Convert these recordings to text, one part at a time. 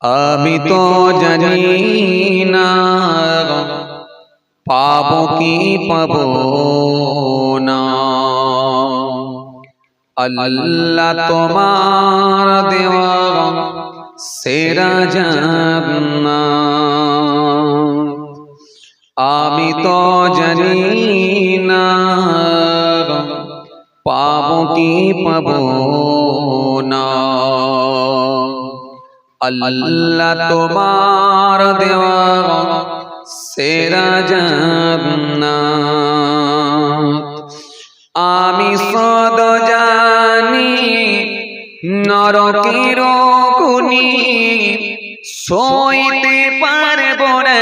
আমি তো জানি না পাবো কি পাবো না, আল্লাহ তোমার দেওয়া সেরা জান্নাত। আমি তো জানি না পাবো কি পাবো না, আল্লাহ তোমার দেওয়া সেরা জান্নাত। আমি সদ জানি নরকের খুনি সইতে পারবো না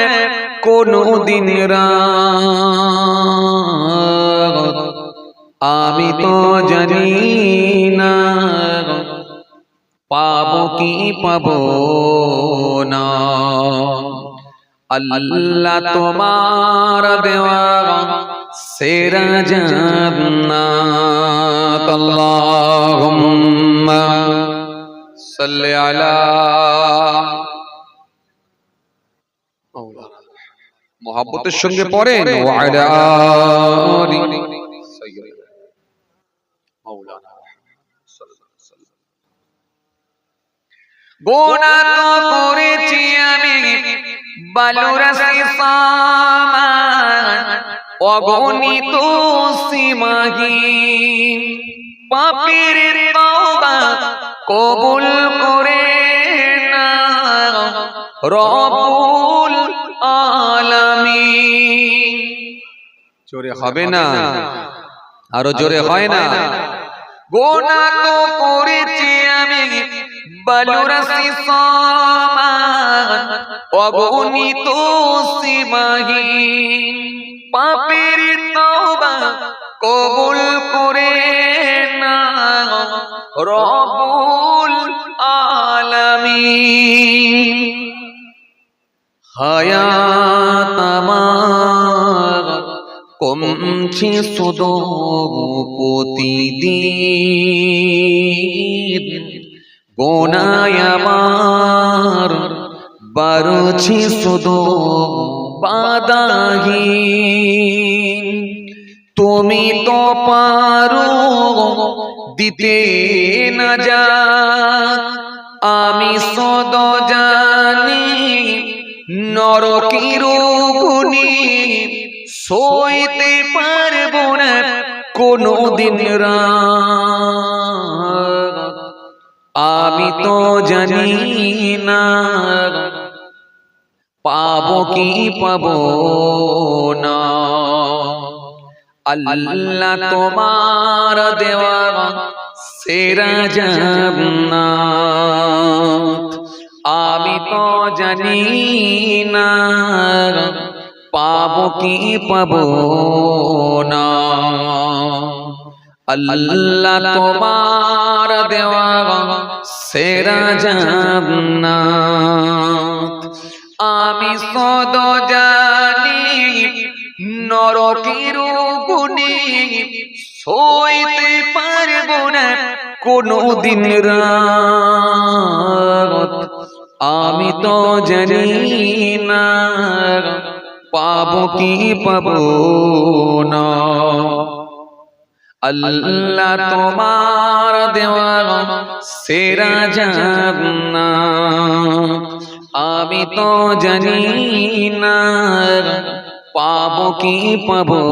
কোনদিন রাত। আমি তো জানি না পাবো কি পাবো না, আল্লাহ তোমার দেওয়া সেরা জান্নাত। আল্লাহুম্মা সাল্লি আলা মুহাব্বতের সঙ্গে পড়েন ওয়া আলা আলি সাইয়্যিদিনা মাওলানা। গুনাহ তো করেছি আমি বালুরাশি সমান, অগণিত সীমাহীন পাপের তওবা কবুল করে না রব্বুল আলামিন। জোরে হবে না, আরো জোরে হয় না। গুনাহ তো করেছি আমি বালুরাশি সমান, অগণিত সীমাহীন পাপের তওবা কবুল করে না রব্বুল আলামিন। হায়াত আমার কমছে শুধু প্রতিদিন, গুনাহ আমার বাড়ছে শুধু বাধাহীন। তুমি তো পারো দিতে নাজাত, আমি সদ জানি নরকের খুনি সইতে পারবো না কোনদিন রাত। আমি তো জানি না পাবো কি পাবো না, আল্লাহ তোমার দেওয়া সেরা জান্নাত। আমি তো জানি না পাবো কি পাবো না, আল্লাহ তোমার দেওয়া সেরা জান্নাত। আমি সদ জানি নরকের খুনি সইতে পারবো না কোনদিন রাত। আমি তো জানি না পাবো কি পাবো না, আল্লাহ তোমার দেওয়া সেরা জান্নাত। আমি তো জানি না পাবো কি পাবো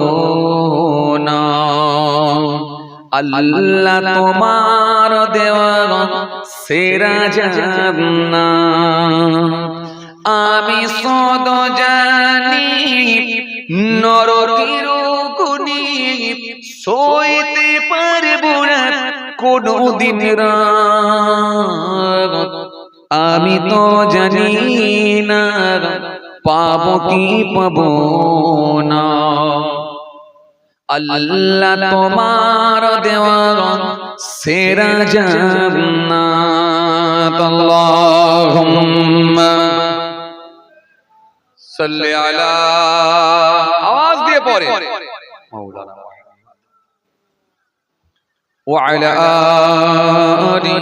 না, আল্লাহ তোমার দেওয়া সেরা জান্নাত। আমি সদ জানি নরকের খুনি সইতে পারবো না কোনদিন রাত। আমি তো জানি না পাবো কি পাবো না, আল্লাহ তোমার দেওয়া সেরা জান্নাত। আল্লাহুম্মা সাল্লি আলা, আওয়াজ দিয়ে পড়ে মাওলানা ওয়া আলা আলি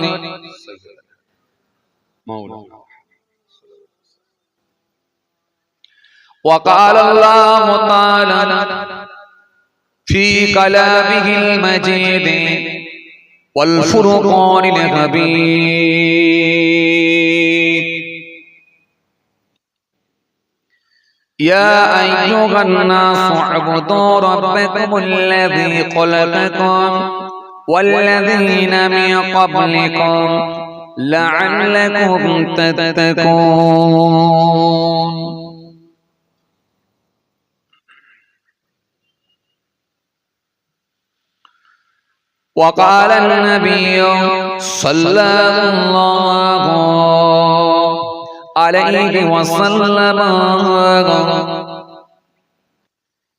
সাইয়্যিদিনা মাওলানা। وقال الله تعالى في كلامه المجيد والفرقان الحميد يا أيها الناس اعبدوا ربكم الذي خلقكم والذين من قبلكم لعلكم تتقون وقال النبي صلى الله عليه وسلم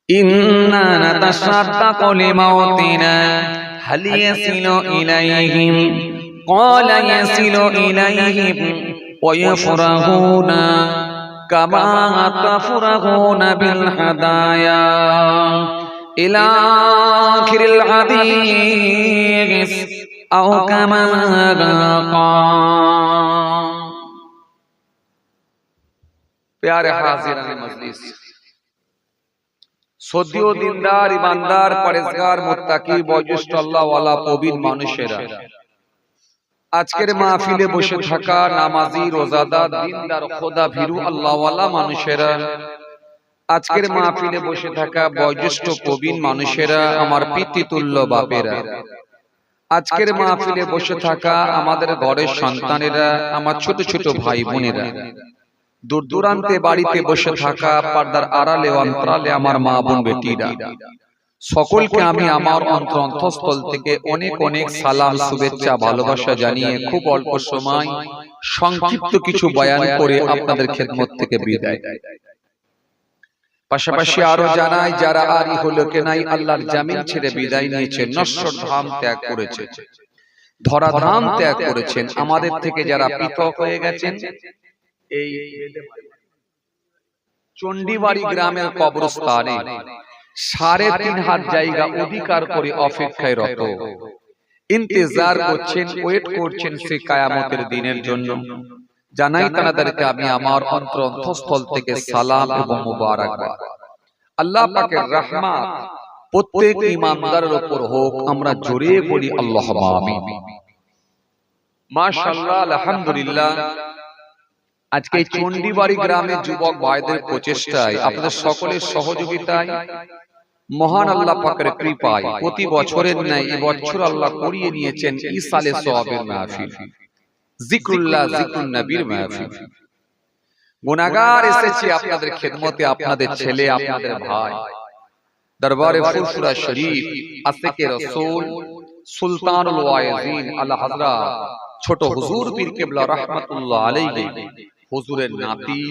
إنا نتصدق لموتنا هل يصل إليهم قال يصل إليهم ويفرحون كما تفرحون بالهدايا إلى آخر الحديث أو كما قال प्यारे हाजिरान मजलिस সদীয় দিনদার ইমানদার পরেজগার মুত্তাকি বয়োজ্যেষ্ঠ আল্লাহ ওয়ালা প্রবীণ মানুষেরা আজকের মাহফিলে বসে থাকা নামাজি রোজাদার দিনদার খোদা ভীরু আল্লাহ ওয়ালা মানুষেরা আজকের মাহফিলে বসে থাকা বয়োজ্যেষ্ঠ প্রবীণ মানুষেরা আমার পিতৃতুল্য বাপেরা আজকের মাহফিলে বসে থাকা আমাদের ঘরের সন্তানেরা আমার ছোট ছোট ভাই বোনেরা দূর দূরান্তে বাড়িতে বসে থাকা পর্দার আড়ালে অন্তরালে আমার মা বোন বেটিরা সকলকে আমি আমার অন্তঃস্থল থেকে অনেক অনেক সালাম শুভেচ্ছা ভালোবাসা জানিয়ে খুব অল্প সময় সংক্ষিপ্ত কিছু বয়ান করে আপনাদের খেদমত থেকে বিদায় পাশাপাশি আরো জানাই যারা আর ইহলোকে নাই আল্লাহর জামিন ছেড়ে বিদায় নিয়েছে নশ্বর ধাম ত্যাগ করেছে ধরাধাম ত্যাগ করেছেন আমাদের থেকে যারা পৃথক হয়ে গেছেন এই চণ্ডীবাড়ি গ্রামের কবরস্থানে ৩.৫ হাত জায়গা অধিকার করে অপেক্ষায় রত ইন্তজার করছেন ওয়েট করছেন সেই কিয়ামতের দিনের জন্য জানাই তাদেরকে আমি আমার অন্তঃস্থল থেকে সালাম এবং মুবারকবাদ আল্লাহ পাকের রহমত প্রত্যেক ঈমানদারের উপর হোক আমরা জোরে বলি আল্লাহুম্মা আমিন মাশাআল্লাহ আলহামদুলিল্লাহ আজকে চণ্ডীবাড়ি গ্রামের যুবক ভাইদের প্রচেষ্টায় আপনাদের সকলের সহযোগিতায় মহান আল্লাহ পাকের কৃপায় প্রতি বছরের ন্যায় এই বছর আল্লাহ করিয়ে নিয়েছেন ইসালে সওয়াবের মাহফিল জিকরুল্লাহ জিকরুন নবীর মাহফিল গুনাহগার এসেছে আপনাদের খেদমতে আপনাদের ছেলে আপনাদের ভাই দরবারে ফুরফুরা শরীফ আশিকে রাসূল সুলতানুল ওয়াইজিন আলা হযরত ছোট হুজুর পীর কেবলা রাহমাতুল্লাহ আলাইহি হুজুরের নাতি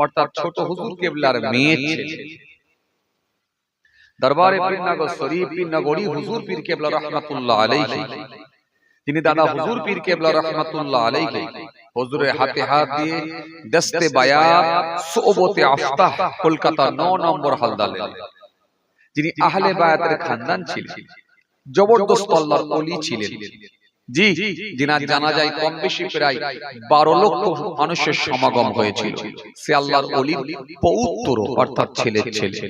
অর্থাৎ ছোট হুজুর কেবলার মেয়ে ছেলে দরবারে পীরনগর শরীফ পীরনগরী হুজুর পীর কেবলা রাহমাতুল্লাহ আলাইহি তিনি দাদা হুজুর পীর কেবলা রাহমাতুল্লাহ আলাইহি হুজুরের হাতে হাত দিয়ে দস্তে বায়াত সোবতে আফতাহ কলকাতা 9 নম্বর হালদালে যিনি আহলে বায়াতের খানদান ছিলেন জবরদস্ত আল্লাহর ওলি ছিলেন জি যিনার জানাজায় কম বেশি প্রায় 12 লক্ষ মানুষের সমাগম হয়েছিল সে আল্লাহর ওলির পৌত্র অর্থাৎ ছেলের ছেলে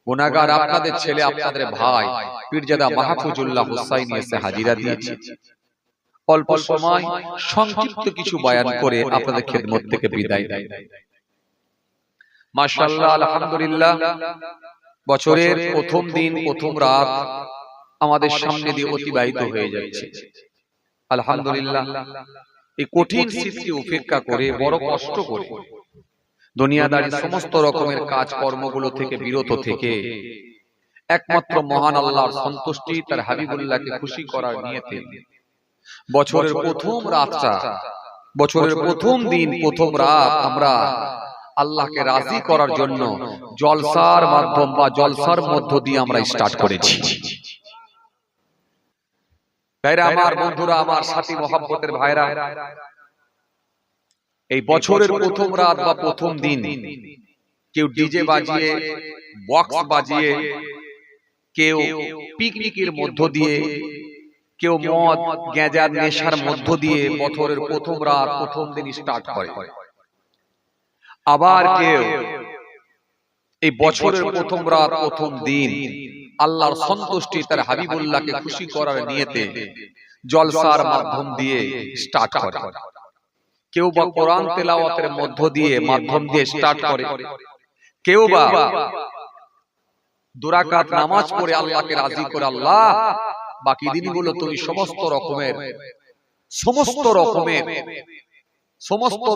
গুনাহগার আপনাদের ছেলে আপনাদের ভাই পীরজাদা মাহফুজুল্লাহ হুসাইনি এসে হাজিরা দিয়েছে অল্প সময় সংক্ষিপ্ত কিছু বয়ান করে আপনাদের খেদমত থেকে বিদায় দেয় মাশাআল্লাহ আলহামদুলিল্লাহ বছরের প্রথম দিন প্রথম রাত আমাদের সামনে দিয়ে অতিবাহিত হয়ে যাচ্ছে আলহামদুলিল্লাহ এই কঠিন শীতকে উপেক্ষা করে বড় কষ্ট করে দুনিয়াদারি সমস্ত রকমের কাজ কর্মগুলো থেকে বিরত থেকে একমাত্র মহান আল্লাহর সন্তুষ্টি তার হাবিবুল্লাহকে খুশি করার নিয়তে বছরের প্রথম রাতটা বছরের প্রথম দিন প্রথম রাত আমরা আল্লাহকে রাজি করার জন্য জলসার মাধ্যম বা জলসার মধ্য দিয়ে আমরা স্টার্ট করেছি ভাইরা আমার বন্ধুরা আমার সাথী মহব্বতের ভাইরা এই বছরের প্রথম রাত বা প্রথম দিন কেউ ডিজে বাজিয়ে বক্স বাজিয়ে কেউ পিকনিকের মধ্য দিয়ে কেউ মদ গাঁজার নেশার মধ্য দিয়ে বছরের প্রথম রাত প্রথম দিন স্টার্ট করে আবার কেউ এই বছরের প্রথম রাত প্রথম দিন আল্লাহর সন্তুষ্টি তার হাবিবুল্লাহকে খুশি করার নিয়তে জলসার মাধ্যম দিয়ে স্টার্ট করে। কেউ বা কোরআন তেলাওয়াতের মাধ্যম দিয়ে স্টার্ট করে, কেউ বা দুরাকাত নামাজ পড়ে আল্লাহকে রাজি করে, আল্লাহ বাকি দিনগুলো তুমি সমস্ত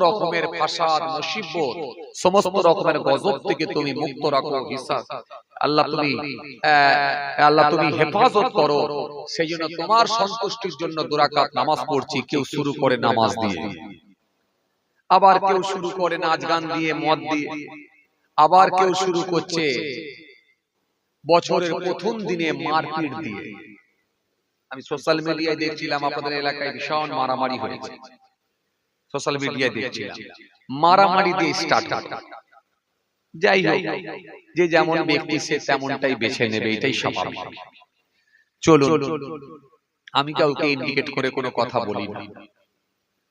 রকমের ফাসাদ মুসিবত সমস্ত রকমের গজব থেকে তুমি মুক্ত রাখো, আল্লাহ তুমি হেফাজত করো। সেই জন্য তোমার সন্তুষ্টির জন্য দুরাকাত নামাজ পড়ছি। কেউ শুরু করে নামাজ দিয়ে, আবার কেউ শুরু করে নাচ গান দিয়ে, মদ দিয়ে, আবার কেউ শুরু করছে বছরের প্রথম দিনে মারপিট দিয়ে। আমি সোশ্যাল মিডিয়ায় দেখছিলাম আপনাদের এলাকায় ভীষণ মারামারি হয়েছে। সোশ্যাল মিডিয়ায় দেখছিলাম মারামারি দিয়ে স্টার্ট। যাই হোক, যে যেমন ব্যক্তি সে তেমনটাই বেছে নেবে, এটাই স্বাভাবিক। চলুন, আমি কাউকে ইন্ডিকেট করে কোনো কথা বলি না,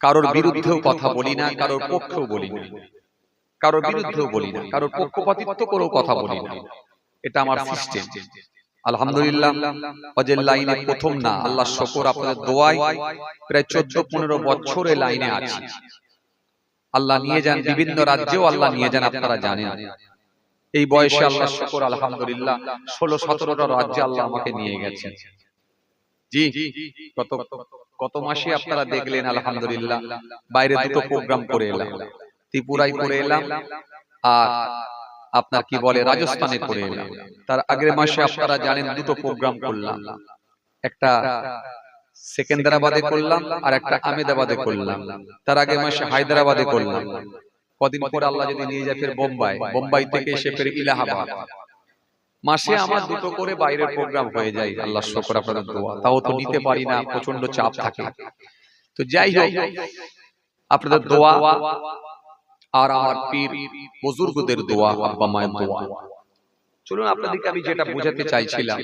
কারোর বিরুদ্ধেও কথা বলি না, কারোর পক্ষেও বলি না, কারোর বিরুদ্ধেও বলি না, কারোর পক্ষপাতিত্ব করেও কথা বলি না। এটা আমার সিস্টেম। আলহামদুলিল্লাহ, অজের লাইনে প্রথম না, আল্লাহ শুকর, আপনাদের দোয়ায় প্রায় 14-15 বছরে লাইনে আছি। আল্লাহ নিয়ে যান, বিভিন্ন রাজ্যেও আল্লাহ নিয়ে যান, আপনারা জানেন। এই বয়সে আল্লাহ শুকর, আলহামদুলিল্লাহ 16-17টা রাজ্যে আল্লাহ আমাকে নিয়ে গেছেন। জি, কত মাসে আপনারা দেখলেন, আলহামদুলিল্লাহ বাইরে দুটো প্রোগ্রাম করে এলাম, ত্রিপুরায় করে এলাম, আর আপনার কি বলে রাজস্থানে করে এলাম। তার আগের মাসে আপনারা জানেন দুটো প্রোগ্রাম করলাম, একটা সেকেন্দ্রাবাদে করলাম আর একটা আহমেদাবাদে করলাম। তার আগের মাসে হায়দ্রাবাদে করলাম। কদিন পরে আল্লাহ যদি নিয়ে যায় ফের বোম্বাই থেকে এসে ফের ইলাহাবাদ। মাসে আমার দুটো করে বাইরের প্রোগ্রাম হয়ে যায়। আল্লাহ শুকর, আপনাদের দোয়া। তাও তো নিতে পারি না, প্রচন্ড চাপ থাকে। তো যাই হোক, আপনাদের দোয়া আর আমার পীর বুজুর্গদের দোয়া, আব্বা মায়ের দোয়া। চলুন, আপনাদেরকে আমি যেটা বোঝাতে চাইছিলাম,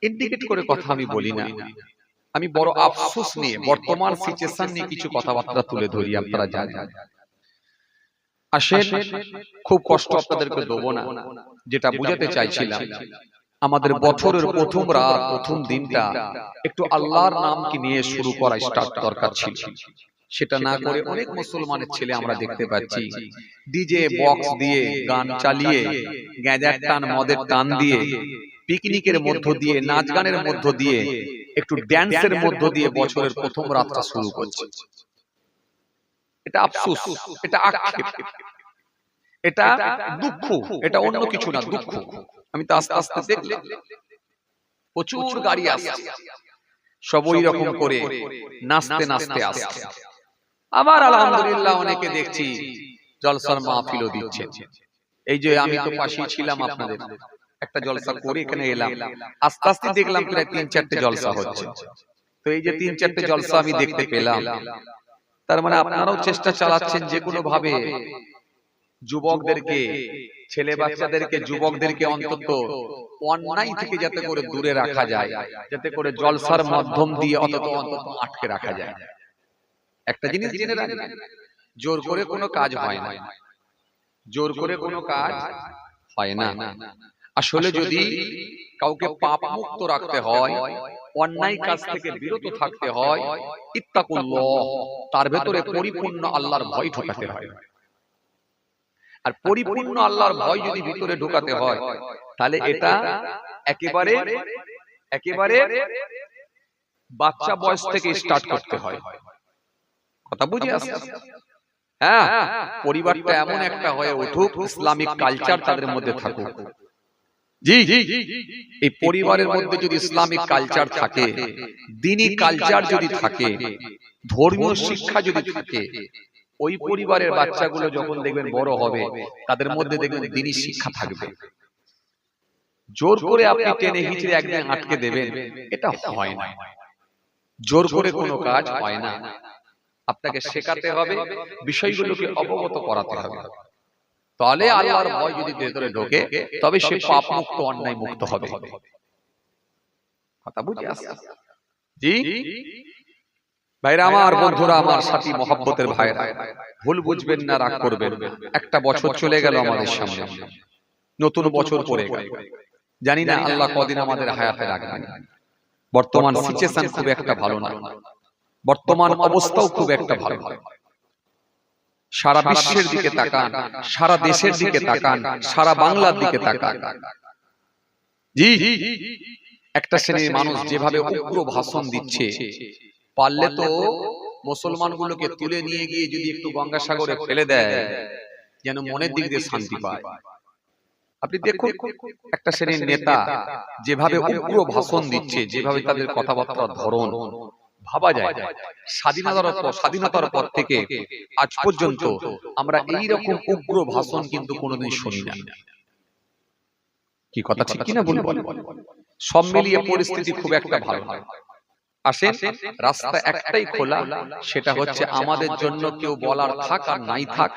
ইন্ডিকেট করে কথা আমি বলি না, আমি বড় আফসোস নিয়ে বর্তমান সিচুয়েশন নিয়ে কিছু কথাবার্তা তুলে ধরি। আপনারা জানেন, আসেন, খুব কষ্ট আপনাদেরকে দেবো না। যেটা বোঝাতে চাইছিলাম, আমাদের বছরের প্রথম রাত প্রথম দিনটা একটু আল্লাহর নামকে নিয়ে শুরু করা স্টার্ট দরকার ছিল। সেটা না করে অনেক মুসলমানের ছেলে আমরা দেখতে পাচ্ছি ডিজে বক্স দিয়ে গান চালিয়ে, গাঁজার টান মদের টান দিয়ে, পিকনিকের মধ্য দিয়ে, নাচ গানের মধ্য দিয়ে, একটু ড্যান্সের মধ্য দিয়ে বছরের প্রথম রাতটা শুরু করছে। এটা আফসোস, এটা আক্ষেপ, এটা দুঃখ, এটা অন্য কিছু না, দুঃখ। আমি তো আস্তে আস্তে দেখলাম প্রচুর গাড়ি আসছে, সব ওই রকম করে নাচতে নাচতে আসছে। আবার আলহামদুলিল্লাহ অনেকে দেখছি জলসার মাহফিলও দিচ্ছেন। এই যে আমি তো পাশেই ছিলাম, আপনাদের একটা জলসা করে এখানে এলাম, আস্তে আস্তে দেখলাম প্রায় 3-4টে জলসা হচ্ছে। তো এই যে 3-4টে জলসা আমি দেখতে পেলাম, তার মানে আপনারাও চেষ্টা চালাচ্ছেন যে কোনো ভাবে যুবকদেরকে, ছেলে বাচ্চাদেরকে, যুবকদেরকে অন্তত অন্যায় থেকে যাতে করে দূরে রাখা যায়, যাতে করে জলসার মাধ্যম দিয়ে অন্তত আটকে রাখা যায়। একটা জিনিস জেনে রাখবেন, জোর করে কোনো কাজ হয় না, জোর করে কোনো কাজ হয় না। আসলে যদি কাউকে পাপ মুক্ত রাখতে হয়, অন্যায় কাজ থেকে বিরত থাকতে হয়, ইত্তাকুল্লাহ, তার ভেতরে পরিপূর্ণ আল্লাহর ভয় ঢোকাতে হয়। আর পরিপূর্ণ আল্লাহর ভয় যদি ভিতরে ঢোকাতে হয়, তাহলে এটা একেবারে বাচ্চা বয়স থেকে স্টার্ট করতে হয়। কথা বুঝে আসছে? হ্যাঁ, পরিবারটা এমন একটা হয়ে উঠুক, ইসলামিক কালচার তাদের মধ্যে থাকুক। জি, এই পরিবারের মধ্যে যদি ইসলামিক কালচার থাকে, দ্বীনি কালচার যদি থাকে, ধর্মীয় শিক্ষা যদি থাকে, ওই পরিবারের বাচ্চাগুলো যখন দেখবেন বড় হবে, তাদের মধ্যে দেখবেন দ্বীনি শিক্ষা থাকবে। জোর করে আপনি টেনে হিচড়ে একদিন আটকে দেবেন, এটা হয় না। জোর করে কোনো কাজ হয় না। আপনাকে শেখাতে হবে, বিষয়গুলোকে অবগত করাতে হবে। তাহলে আল্লাহর ভয় যদি ভেতরে ঢোকে, তবে সে পাপ মুক্ত, অন্যায় মুক্ত হবে। কথা বুঝে আসছে? জি ভাইরা আমার, বন্ধুরা আমার, সাথী মহব্বতের ভাইরা, ভুল বুঝবেন না, রাগ করবেন না। একটা বছর চলে গেল আমাদের সামনে, নতুন বছর পড়ে গেল, জানি না আল্লাহ কদিন আমাদের হায়াতে রাখবেন। বর্তমান সিচুয়েশন খুব একটা ভালো না, বর্তমান অবস্থাও খুব একটা ভালো না। সারা বিশ্বের দিকে তাকান, সারা দেশের দিকে তাকান, সারা বাংলার দিকে তাকান। জি, একটা শ্রেণীর মানুষ যেভাবে উগ্র ভাষণ দিচ্ছে, পারলে তো মুসলমানগুলোকে তুলে নিয়ে গিয়ে যদি একটু গঙ্গাসাগরে ফেলে দেয়, যেন মনের দিক দিয়ে শান্তি পায়। আপনি দেখুন একটা শ্রেণীর নেতা যেভাবে উগ্র ভাষণ দিচ্ছে, যেভাবে তাদের কথাবার্তার ধরন, ভাবা যায় স্বাধীনতার পর থেকে আজ পর্যন্ত আমরা এইরকম উগ্র ভাষণ কিন্তু কোনোদিন শুনি না। কি কথা ঠিক কিনা বলবো? সব মিলিয়ে পরিস্থিতি খুব একটা ভালো নয়। আসেন, রাস্তা একটাই খোলা, সেটা হচ্ছে আমাদের জন্য কেউ বলার থাক আর নাই থাক,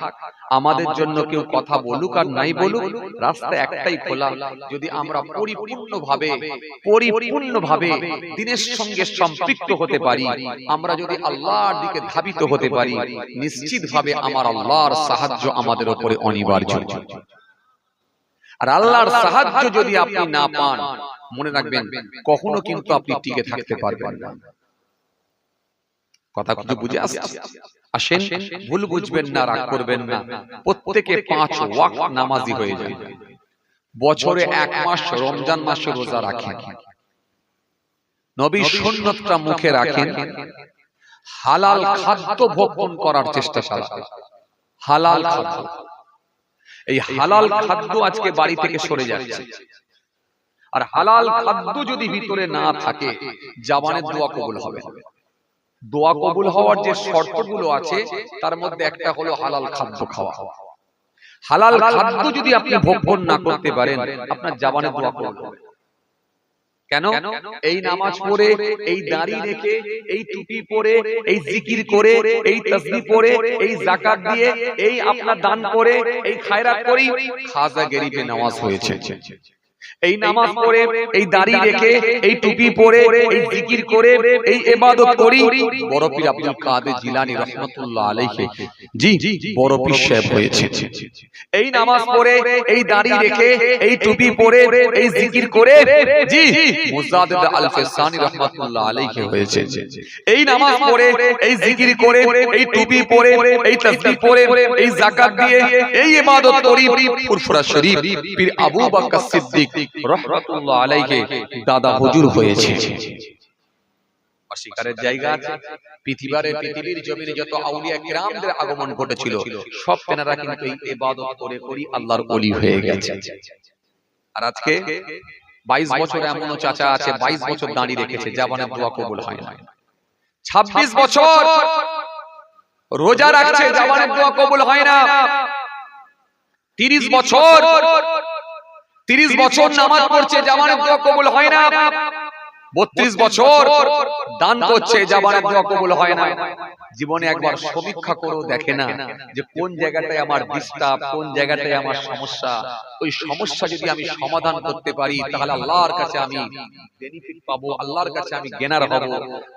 আমাদের জন্য কেউ কথা বলুক আর নাই বলুক, রাস্তা একটাই খোলা। যদি আমরা পরিপূর্ণভাবে দিনের সঙ্গে সম্পৃক্ত হতে পারি, আমরা যদি আল্লাহর দিকে ধাবিত হতে পারি, নিশ্চিতভাবে আমার আল্লাহর সাহায্য আমাদের উপরে অনিবার্য। আর আল্লাহর সাহায্য যদি আপনি না পান, মনে রাখবেন কখনো কিন্তু আপনি টিকে থাকতে পারবেন না। কথা কিছু বুঝে আসছে? আসেন, ভুল বুঝবেন না, রাগ করবেন না। প্রত্যেকে 5 ওয়াক্ত নামাজি হয়ে যান। বছরে 1 মাস রমজান মাসে রোজা রাখেন, নবী সুন্নতটা মুখে রাখেন, হালাল খাদ্য ভক্ষণ করার চেষ্টা চালান। হালাল খাদ্য, এই হালাল খাদ্য আজকে বাড়ি থেকে সরে যাচ্ছে। আর হালাল খাদ্য যদি ভিতরে না থাকে, জাবানের দোয়া কবুল হবে না। দোয়া কবুল হওয়ার যে শর্তগুলো আছে, তার মধ্যে একটা হলো হালাল খাদ্য খাওয়া। হালাল খাদ্য যদি আপনি ভক্ষণ না করতে পারেন, আপনার জাবানের দোয়া কবুল হবে। কেন? এই নামাজ পড়ে, এই দাড়ি রেখে, এই টুপি পরে, এই জিকির করে, এই তাসবিহ পড়ে, এই যাকাত দিয়ে, এই আপনার দান করে, এই খায়রাত করি, খাজা গরিবে নামাজ হয়েছে। এই নামাজ পড়ে, এই দাড়ি রেখে, এই টুপি পরে, এই জিকির করে, এই ইবাদত করি, বড় পীর আব্দুল কাদের জিলানী রাহমাতুল্লাহ আলাইহি জি বড় পীর সাহেব হয়েছে। এই নামাজ পড়ে, এই দাড়ি রেখে, এই টুপি পরে, এই জিকির করে জি মুজাদ্দিদ আল ফিসানি রাহমাতুল্লাহ আলাইহি হয়েছে। এই নামাজ পড়ে, এই জিকির করে, এই টুপি পরে, এই তাসবিহ পরে, এই যাকাত দিয়ে, এই ইবাদত করি, ফুরফুরা শরীফ পীর আবু বকর সিদ্দিক রাহমাতুল্লাহ আলাইহি দাদা হুজুর হয়েছে। অস্বীকারের জায়গা আছে? পৃথিবীর জমিনে যত আউলিয়া কিরামদের আগমন ঘটেছিল, সব তেনারা কিন্তু এই ইবাদত করে করি আল্লাহর ওলি হয়ে গেছে। আর আজকে 22 বছর এমনও চাচা আছে 22 বছর দাঁড়িয়ে রেখেছে, জাবানের দোয়া কবুল হয় না। 26 বছর রোজা রাখছে, জাবানের দোয়া কবুল হয় না। 30 বছর নামাজ পড়ছে, জাবানের দোয়া কবুল হয় না। 32 বছর দান করছে, জাবানের দোয়া কবুল হয় না। জীবনে একবার সমীক্ষা করে দেখে না যে কোন জায়গাটায় আমার ডিস্টার্ব, কোন জায়গাটায় আমার সমস্যা। ওই সমস্যা যদি আমি সমাধান করতে পারি, তাহলে আল্লাহর কাছে আমি বেনিফিট পাবো, আল্লাহর কাছে আমি গেনার হব।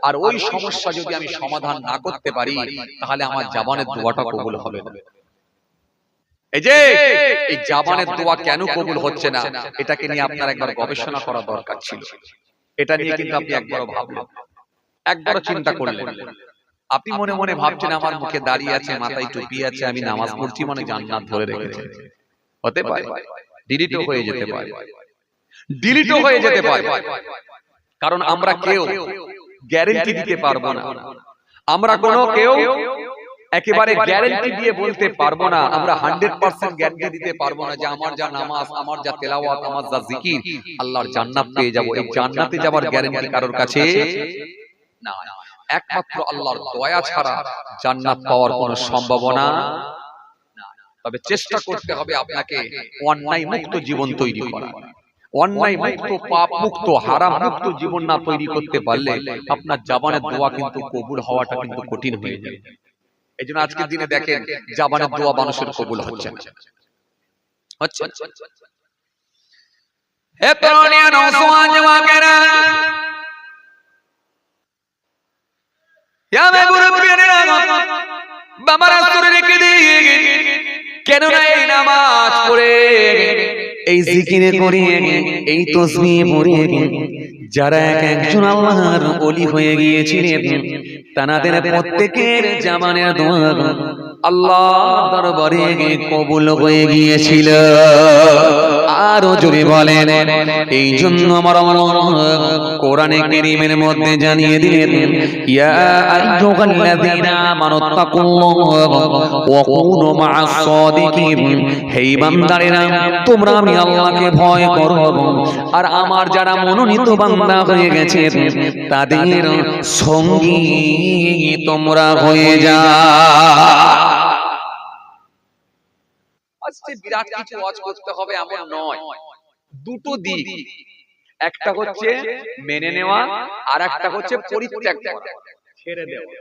আর ওই সমস্যা যদি আমি সমাধান না করতে পারি, তাহলে আমার জাবানের দোয়াটা কবুল হবে না। এই যে এই জাবানের দোয়া কেন কবুল হচ্ছে না, এটাকে নিয়ে আপনার একবার গবেষণা করা দরকার ছিল। এটা নিয়ে কিন্তু আপনি একবারও ভাবলেন, একবারও চিন্তা করলেন? আপনি মনে মনে ভাবছেন আমার মুখে দাঁড়িয়ে আছে, মাথায় টুপি আছে, আমি নামাজ পড়ছি মানে জান্নাত ধরে রেখেছে। হতে পারে, ডিলিটও হয়ে যেতে পারে, ডিলিটও হয়ে যেতে পারে। কারণ আমরা কেউ গ্যারান্টি দিতে পারবো না, আমরা কোনো কেউ একেবারে গ্যারান্টি দিয়ে বলতে পারবো না, আমরা 100% গ্যারান্টি দিতে পারবো না যে আমার যা নামাজ, আমার যা তেলাওয়াত, আমার যা জিকির, আল্লাহর জান্নাত পেয়ে যাব। এই জান্নাতে যাওয়ার গ্যারান্টি কারোর কাছে না। একমাত্র আল্লাহর দয়া ছাড়া জান্নাত পাওয়ার কোনো সম্ভাবনা না। তবে চেষ্টা করতে হবে আপনাকে অন্যায় মুক্ত জীবন তৈরি করা। অন্যায় মুক্ত, পাপ মুক্ত, হারাম মুক্ত জীবন না তৈরি করতে পারলে আপনার জাবানের দোয়া কিন্তু কবুল হওয়াটা কিন্তু কঠিন হয়ে যাবে। এই জন্য আজকের দিনে দেখেন জাবানের দোয়া মানুষের কবুল হচ্ছে না। হে তরুণীয়া নওজওয়ান যুবকেরা, ইয়া মে মুরব্বিয়ানা, বাবারা সুরে রেখে দিয়ে কেননা এই নামাজ পড়ে, এই জিকির করে, এই তাসবিহ পড়ে যারা একজন আল্লাহর ওলি হয়ে গিয়েছিলেন, তাদের প্রত্যেকের জামানের দোয়া আল্লাহর দরবারে কবুল হয়ে গিয়েছিল। আরো জোরে বলেন, এই জন্য আমার কোরআনে কারীমের মধ্যে জানিয়ে দিলেন, ইয়া আইয়ুহাল্লাযীনা আমানুত্তাকুল্লাহ ওয়া কুনু মা'আস সাদিকিন, হে বান্দারেরা তোমরা আমি আল্লাহকে ভয় করো আর আমার যারা মনোনীত বান্দা হয়ে গেছে তাদের সঙ্গী তোমরা হয়ে যাও। আজকে বিরাট কিছু ওয়াজ করতে হবে এমন নয়, দুটো দিক, একটা হচ্ছে মেনে নেওয়া আর একটা হচ্ছে পরিত্যাগ করা, ছেড়ে দেওয়া।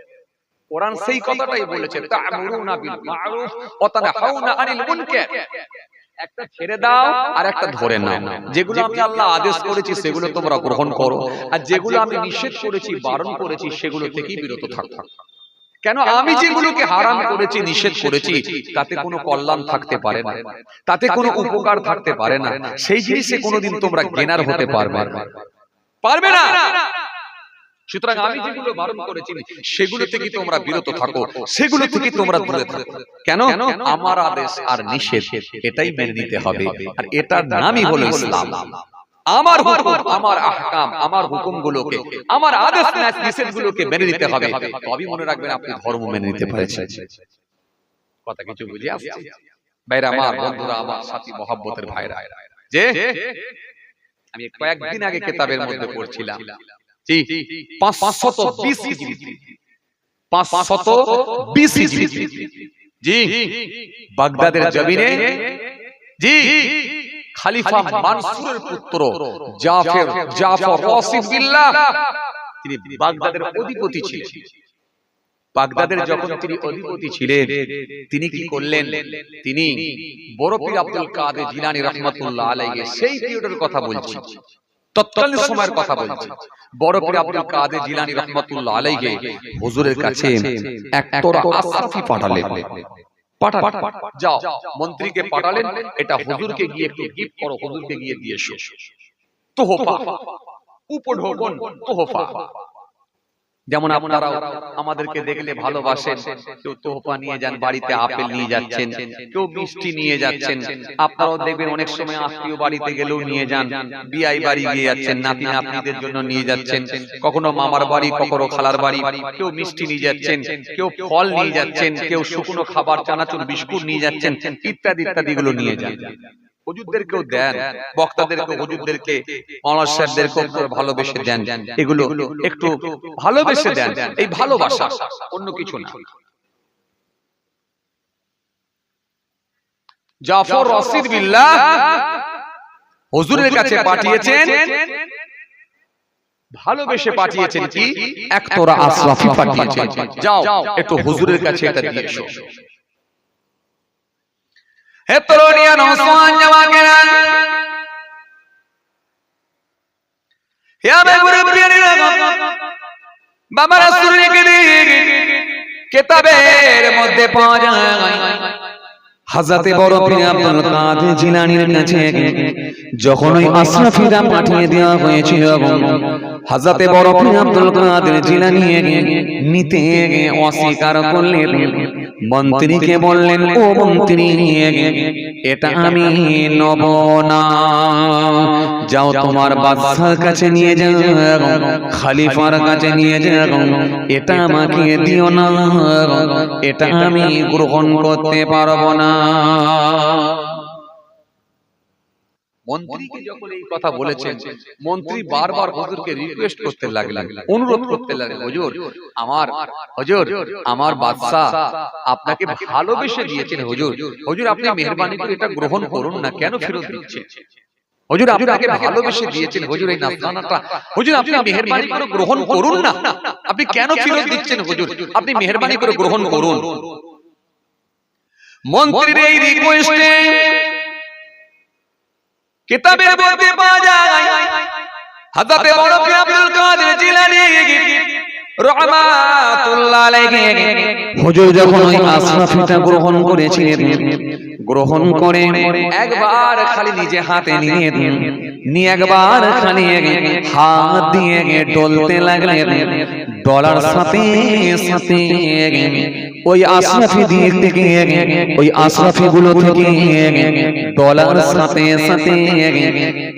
কোরআন সেই কথাটাই বলেছে, তা'মুরুনা বিল মা'রুফ ওয়া তানহাউনা আনিল মুনকার। একটা ছেড়ে দাও আর একটা ধরে নাও। যেগুলো আমি আল্লাহ আদেশ করেছি সেগুলো তোমরা গ্রহণ করো, আর যেগুলো আমি নিষেধ করেছি, বারণ করেছি, সেগুলো থেকেই বিরত থাকো। কেন আমি যেগুলোকে হারাম করেছি, নিষেধ করেছি, তাতে কোনো কল্যাণ থাকতে পারে না, তাতে কোনো উপকার থাকতে পারে না, সেই জিনিসে কোনোদিন তোমরা জ্ঞানার হতে পারবে না। সুতরাং আমি যেগুলো বারণ করেছি সেগুলো থেকে তোমরা বিরত থাকো, সেগুলো থেকে তোমরা দূরে থাকো। কেন? আমার আদেশ আর নিষেধ এটাই মেনে নিতে হবে, আর এটার নামই হলো ইসলাম। আমার হুকুম, আমার আহকাম, আমার হুকুমগুলোকে, আমার আদেশ নিষেধগুলোকে মেনে নিতে হবে, তবেই মনে রাখবেন আপনি ধর্ম মেনে নিতে পেরেছেন। কথা কিছু বুঝে আসছে? ভাইরা আমার, বন্ধুরা আমার, সাথী মহব্বতের ভাইরা, যে আমি কয়েকদিন আগে কিতাবের মধ্যে পড়ছিলাম, জি 520 হিজরি, 520 হিজরি, জি বাগদাদের জমিনে, জি খলিফা মানসুরের পুত্র জাফর রাশিদ বিল্লাহ, তিনি বাগদাদের অধিপতি ছিলেন। বাগদাদের যখন তিনি অধিপতি ছিলেন, তিনি কি করলেন? তিনি বড় পীর আব্দুল কাদের জিলানী রাহমাতুল্লাহ আলাইহি, সেই পিরিয়ডের কথা বলছি, তৎকালীন সময়ের কথা বলছি। বড় পীর আব্দুল কাদের জিলানী রাহমাতুল্লাহ আলাইহি হুজুরের কাছে এক তোরা আশরাফি পাঠালেন। যাও, মন্ত্রীকে পাঠালেন, এটা হুজুরকে গিয়ে একটু গিফট করো, হুজুরকে গিয়ে দিয়ে এসো, তোহফা, উপঢৌকন, তোহফা। যেমন আপনারা আমাদেরকে দেখলে ভালোবাসেন, কেউ তোহফা নিয়ে যান, বাড়িতে আপেল নিয়ে যাচ্ছেন, কেউ মিষ্টি নিয়ে যাচ্ছেন। আপনারাও দেখবেন অনেক সময় আত্মীয় বাড়িতে গেলেও নিয়ে যান, বিয়াই বাড়ি গিয়ে যাচ্ছেন, নাতি নাতনিদের জন্য নিয়ে যাচ্ছেন, কখনো মামার বাড়ি, কখনো খালার বাড়ি, কেউ মিষ্টি নিয়ে যাচ্ছেন, কেউ ফল নিয়ে যাচ্ছেন, কেউ শুকনো খাবার, চানাচুর, বিস্কুট নিয়ে যাচ্ছেন, ইত্যাদি ইত্যাদি গুলো নিয়ে যান। হুজুরদেরকেও দেন, বক্তাদেরকে, হুজুরদেরকে, মাওলানা সাহেবদেরকেও ভালোবেসে দেন, এগুলো একটু ভালোবেসে দেন। এই ভালোবাসা, অন্য কিছু না। জাফর রাশিদ বিল্লাহ হুজুরের কাছে পাঠিয়েছেন, ভালোবেসে পাঠিয়েছেন, কি এক তোরা আশরাফি পাঠিয়েছেন, যাও একটু হুজুরের কাছে এটা দিয়ে এসো। হে তরুণিয়া নওজওয়ান জামাকেরান, হে আমার মুরব্বিয়ানেরা, বাবা রাসূলের কিতাবের মধ্যে পাওয়া যায় হযরতে বড় পীর আব্দুল কাদের জিলানীর কাছে যখন ওই আশরাফিরা পাঠিয়ে দেওয়া হয়েছিল, হযরতে বড় পীর আব্দুল কাদের জিলানী নিতে অস্বীকার করলেন। মন্ত্রীকে বললেন, ও মন্ত্রী, এটা আমি নেব না, যাও তোমার বাদশার কাছে নিয়ে যাও, খলিফার কাছে নিয়ে যাও, এটা আমাকে দিও না, এটা আমি গ্রহণ করতে পারবো না। মন্ত্রীকে যখন এই কথা বলেছেন, মন্ত্রী বারবার হুজুরকে রিকোয়েস্ট করতে লাগলেন, অনুরোধ করতে লাগলেন, হুজুর আমার বাদশা আপনাকে ভালোবেসে দিয়েছেন, হুজুর আপনি মেহেরবানি করে এটা গ্রহণ করুন না, কেন ফেরত দিচ্ছেন? হুজুর আপনাকে ভালোবেসে দিয়েছেন, হুজুর এই নাস্তানাটা, হুজুর আপনি মেহেরবানি করে গ্রহণ করুন না, আপনি কেন ফেরত দিচ্ছেন? হুজুর আপনি মেহেরবানি করে গ্রহণ করুন। মন্ত্রীর এই রিকোয়েস্টে কিতাবের মধ্যে পাওয়া যায় হযরতে বড় পীর আব্দুল কাদের জিলানী রাহমাতুল্লাহ আলাইহি হুজুর যখন ওই আশরাফিটা গ্রহণ করেছিলেন, গ্রহণ করে একবার খালি নিজে হাতে নিয়ে একবার খালি হাত দিয়ে ডলতে লাগলেন। ডলার সাথে সাথে ওই আশরাফি দিক থেকে ওই আশরাফি গুলো থেকে ডলার সাথে সাথে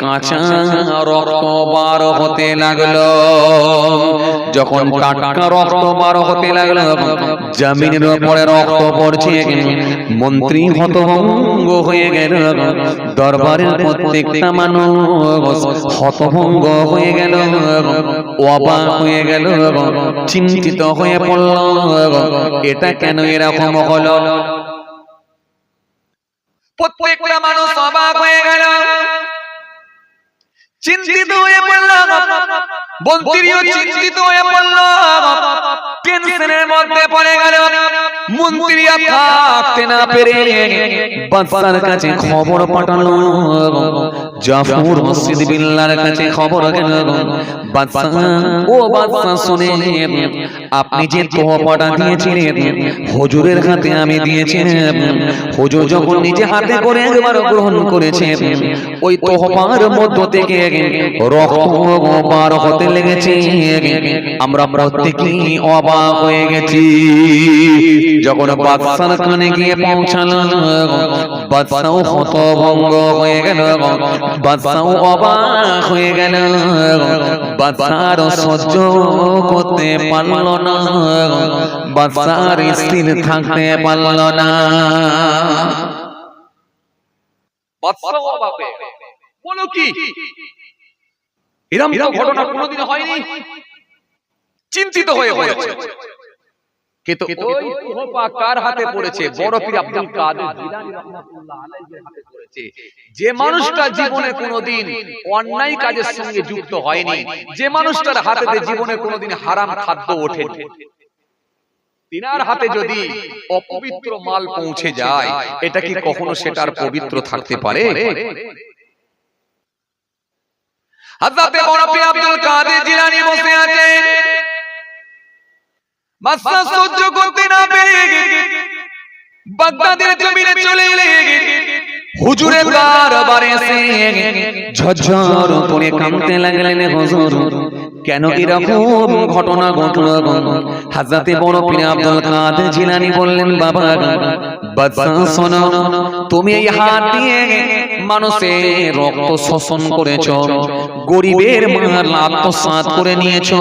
কাঁচা রক্ত বার হতে লাগলো। যখন টাটকা রক্ত বার হতে লাগলো, জমিনের উপরে রক্ত পড়ছে, মন্ত্রী হতভঙ্গ হয়ে গেল। দরবারের প্রত্যেকটা মানুষ হতভঙ্গ হয়ে গেল, অবাক হয়ে গেল, চিন্তিত হয়ে পড়ল, এটা কেন এরকম হলো? প্রত্যেকটা মানুষ অবাক হয়ে গেল, চিন্তিত হয়ে পড়ল। মন্ত্রীও চিন্তিত হয়ে পড়ল, টেনশনের মধ্যে পড়ে গেল। মন্ত্রী আর থাকতে না পেরে বাদশার কাছে খবর পাঠালো। জাফর মসজিদ বিল্লাহর কাছে খবর গেল, বাদশা ও বাদশা শুনেন, আপনি যে তোহফাটা দিয়েছিলেন হুজুরের হাতে আমি দিয়েছিলাম, হুজুর যখন নিজে হাতে করে একবার গ্রহণ করেছেন, ওই তোহফার মধ্য থেকে রক্ত বার হতে লেগেছে। আমরা প্রত্যেকেই অবাক হয়ে গেছি। যখন বাদশার কানে গিয়ে পৌঁছালো, বাদশাও হতভম্ব হয়ে গেল, বাদশাও অবাক হয়ে গেল। বাদশার সহ্য করতে পারল না, বাদশার স্থির থাকতে পারল না। বাদশাও অবাক হয়ে গেল, বলো কি এরকম ঘটনা কোনোদিন হয়নি। চিন্তিত হয়ে পড়েছে, কিন্তু ওই তোহফা কার হাতে পড়েছে? বড় পীর আব্দুল কাদের জিলানী রাহমাতুল্লাহ আলাইহির হাতে পড়েছে। যে মানুষটা জীবনে কোনোদিন অন্যায় কাজের সঙ্গে যুক্ত হয়নি, যে মানুষটার হাতে জীবনে কোনোদিন হারাম খাদ্য ওঠেনি, তিনার হাতে যদি অপবিত্র মাল পৌঁছে যায়, এটা কি কখনো সেটার পবিত্র থাকতে পারে? হযরত বড় পীর আব্দুল কাদের জিলানী বসে আছেন, বাদশা সহ্য করতে না পেরে বাগদাদের জমিনে চলে এলেন। হুজুরের দরবারে এসে ঝরঝর করে কাঁদতে লাগলেন, হুজুর কেন এরকম ঘটনা ঘটলো? হযরত বড় পীর আব্দুল কাদের জিলানী বললেন, বাবা বাদশা শোনো, তুমি এই হাত দিয়ে মানুষের রক্ত শোষণ করেছো, গরিবের মাল আত্মসাৎ করে নিয়েছো,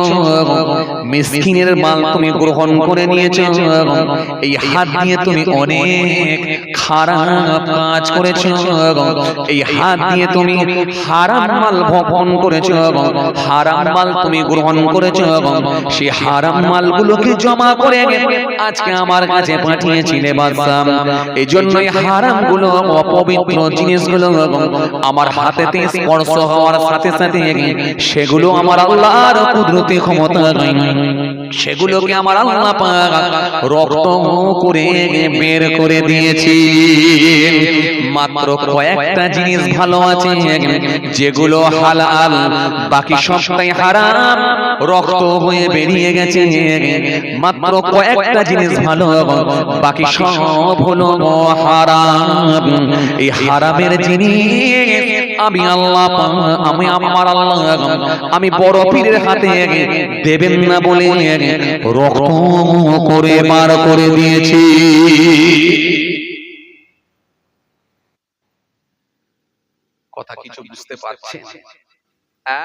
মিসকিনের মাল তুমি গ্রহণ করে নিয়েছো। এই হাত দিয়ে তুমি অনেক খারাপ কাজ করেছো, এই হাত দিয়ে তুমি হারাম মাল ভক্ষণ করেছো, হারাম মাল তুমি গ্রহণ করেছো। সেই হারাম মালগুলোকে জমা করে আজকে আমার কাছে পাঠিয়েছিলে বাদশা। এই জন্যই হারামগুলো, অপবিত্র জিনিসগুলো আমার হাতেতে স্পর্শ হওয়ার সাথে সাথে সেগুলো আমার আল্লাহর কুদরতি ক্ষমতা নয়, সেগুলোকে আমার আল্লাহ পাক রক্ত করে বের করে দিয়েছি। মাত্র কয়েকটা জিনিস ভালো আছে যেগুলো হালাল, বাকি সবটাই হারাম, রক্ত হয়ে বেরিয়ে গেছে। মাত্র কয়েকটা জিনিস ভালো, বাকি সব হলো হারাম। এই হারামের জিনিস আমি আল্লাহ, আমি আমার আল্লাহ, আমি বড় পীরের হাতে দেবেন না বলে রক্ত করে বার করে দিয়েছি। কথা কিছু বুঝতে পারছেন?